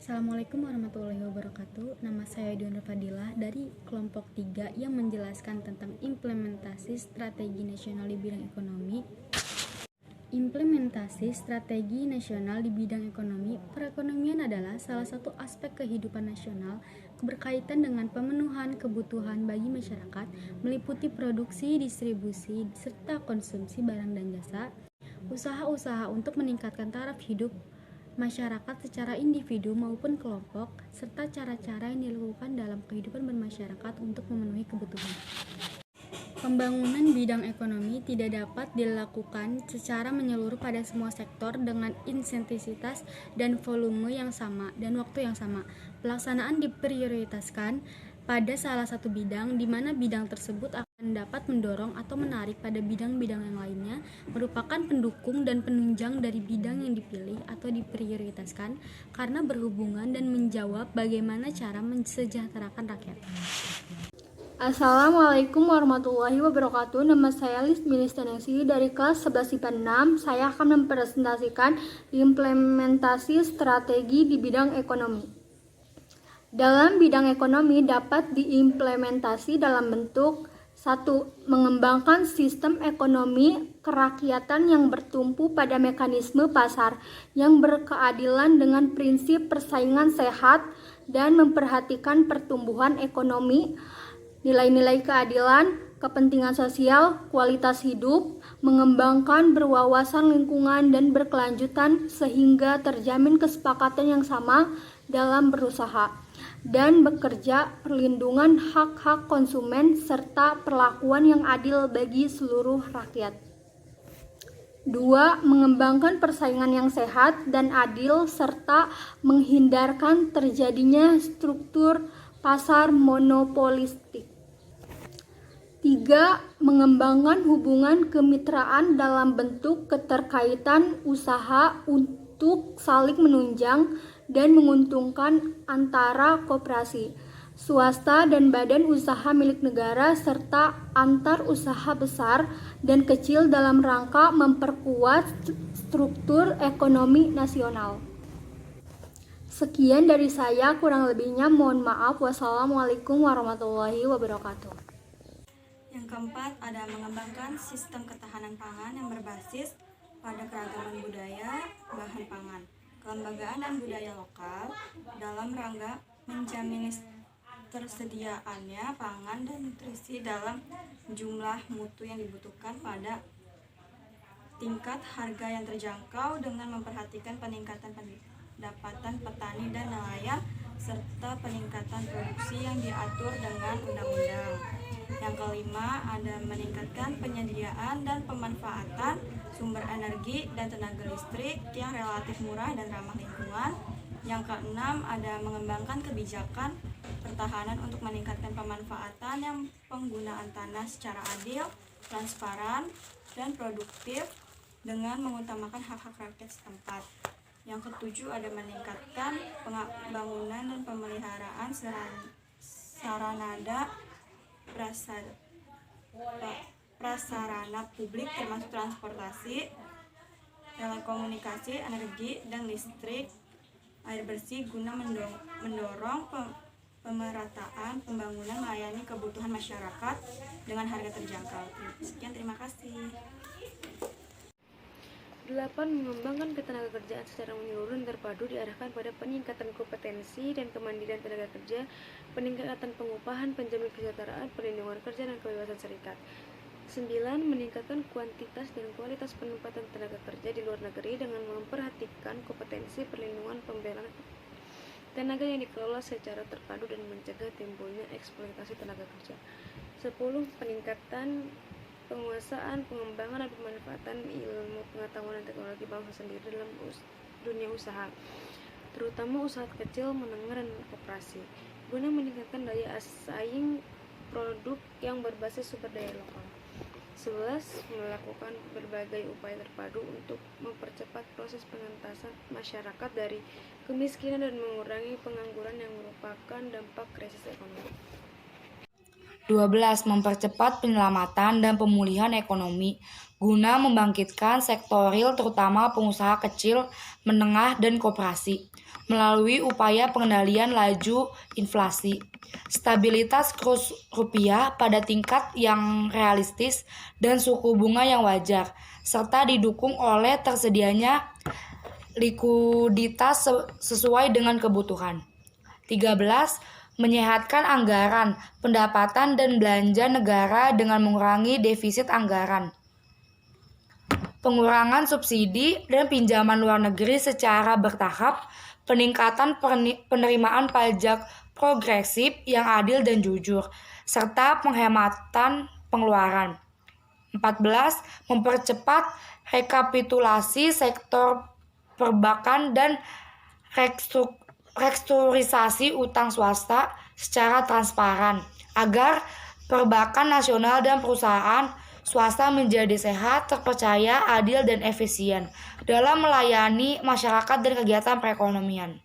Assalamualaikum warahmatullahi wabarakatuh. Nama saya Dion Fadilah dari kelompok 3 yang menjelaskan tentang implementasi strategi nasional di bidang ekonomi. Implementasi strategi nasional di bidang ekonomi. Perekonomian adalah salah satu aspek kehidupan nasional berkaitan dengan pemenuhan kebutuhan bagi masyarakat, meliputi produksi, distribusi, serta konsumsi barang dan jasa. Usaha-usaha untuk meningkatkan taraf hidup masyarakat secara individu maupun kelompok, serta cara-cara yang dilakukan dalam kehidupan bermasyarakat untuk memenuhi kebutuhan. Pembangunan bidang ekonomi tidak dapat dilakukan secara menyeluruh pada semua sektor dengan intensitas dan volume yang sama dan waktu yang sama. Pelaksanaan diprioritaskan pada salah satu bidang, di mana bidang tersebut akan dapat mendorong atau menarik pada bidang-bidang yang lainnya, merupakan pendukung dan penunjang dari bidang yang dipilih atau diprioritaskan karena berhubungan dan menjawab bagaimana cara mensejahterakan rakyat. Assalamualaikum warahmatullahi wabarakatuh. Nama saya Lis Milistanesi dari kelas 11 IPA 6. Saya akan mempresentasikan implementasi strategi di bidang ekonomi. Dalam bidang ekonomi dapat diimplementasi dalam bentuk 1. Mengembangkan sistem ekonomi kerakyatan yang bertumpu pada mekanisme pasar yang berkeadilan dengan prinsip persaingan sehat dan memperhatikan pertumbuhan ekonomi, nilai-nilai keadilan, kepentingan sosial, kualitas hidup, mengembangkan berwawasan lingkungan dan berkelanjutan sehingga terjamin kesepakatan yang sama dalam berusaha, dan bekerja perlindungan hak-hak konsumen serta perlakuan yang adil bagi seluruh rakyat. 2. Mengembangkan persaingan yang sehat dan adil serta menghindarkan terjadinya struktur pasar monopolistik. 3. Mengembangkan hubungan kemitraan dalam bentuk keterkaitan usaha untuk saling menunjang dan menguntungkan antara koperasi, swasta dan badan usaha milik negara serta antar usaha besar dan kecil dalam rangka memperkuat struktur ekonomi nasional. Sekian dari saya, kurang lebihnya mohon maaf. Wassalamualaikum warahmatullahi wabarakatuh. Yang keempat, ada mengembangkan sistem ketahanan pangan yang berbasis pada keragaman budaya, bahan pangan, kelembagaan dan budaya lokal dalam rangka menjamin tersediaannya pangan dan nutrisi dalam jumlah mutu yang dibutuhkan pada tingkat harga yang terjangkau dengan memperhatikan peningkatan pendapatan petani dan nelayan serta peningkatan produksi yang diatur dengan undang-undang. Yang kelima, ada meningkatkan penyediaan dan pemanfaatan sumber energi dan tenaga listrik yang relatif murah dan ramah lingkungan. Yang keenam, ada mengembangkan kebijakan pertahanan untuk meningkatkan pemanfaatan yang penggunaan tanah secara adil, transparan, dan produktif dengan mengutamakan hak-hak rakyat setempat. Yang ketujuh, ada meningkatkan pembangunan dan pemeliharaan saranada prasarana publik termasuk transportasi, telekomunikasi, energi dan listrik, air bersih guna mendorong pemerataan pembangunan melayani kebutuhan masyarakat dengan harga terjangkau. Sekian, terima kasih. 8. Mengembangkan ketenagakerjaan secara menyeluruh dan terpadu diarahkan pada peningkatan kompetensi dan kemandirian tenaga kerja, peningkatan pengupahan, penjamin kesejahteraan, perlindungan kerja, dan kebebasan serikat. 9. Meningkatkan kuantitas dan kualitas penempatan tenaga kerja di luar negeri dengan memperhatikan kompetensi, perlindungan, pembelaan tenaga yang dikelola secara terpadu dan mencegah timbulnya eksploitasi tenaga kerja. 10. Peningkatan penguasaan, pengembangan, dan pemanfaatan ilmu pengetahuan dan teknologi bangsa sendiri dalam dunia usaha, terutama usaha kecil, menengah, dan koperasi, guna meningkatkan daya saing produk yang berbasis sumber daya lokal. 11. Melakukan berbagai upaya terpadu untuk mempercepat proses pengentasan masyarakat dari kemiskinan dan mengurangi pengangguran yang merupakan dampak krisis ekonomi. 12. Mempercepat penyelamatan dan pemulihan ekonomi guna membangkitkan sektor real terutama pengusaha kecil, menengah, dan koperasi melalui upaya pengendalian laju inflasi, stabilitas kurs rupiah pada tingkat yang realistis dan suku bunga yang wajar, serta didukung oleh tersedianya likuiditas sesuai dengan kebutuhan. 13. Menyehatkan anggaran, pendapatan dan belanja negara dengan mengurangi defisit anggaran. Pengurangan subsidi dan pinjaman luar negeri secara bertahap, peningkatan penerimaan pajak progresif yang adil dan jujur, serta penghematan pengeluaran. 14. Mempercepat rekapitulasi sektor perbankan dan restrukturisasi utang swasta secara transparan agar perbankan nasional dan perusahaan swasta menjadi sehat, terpercaya, adil, dan efisien dalam melayani masyarakat dan kegiatan perekonomian.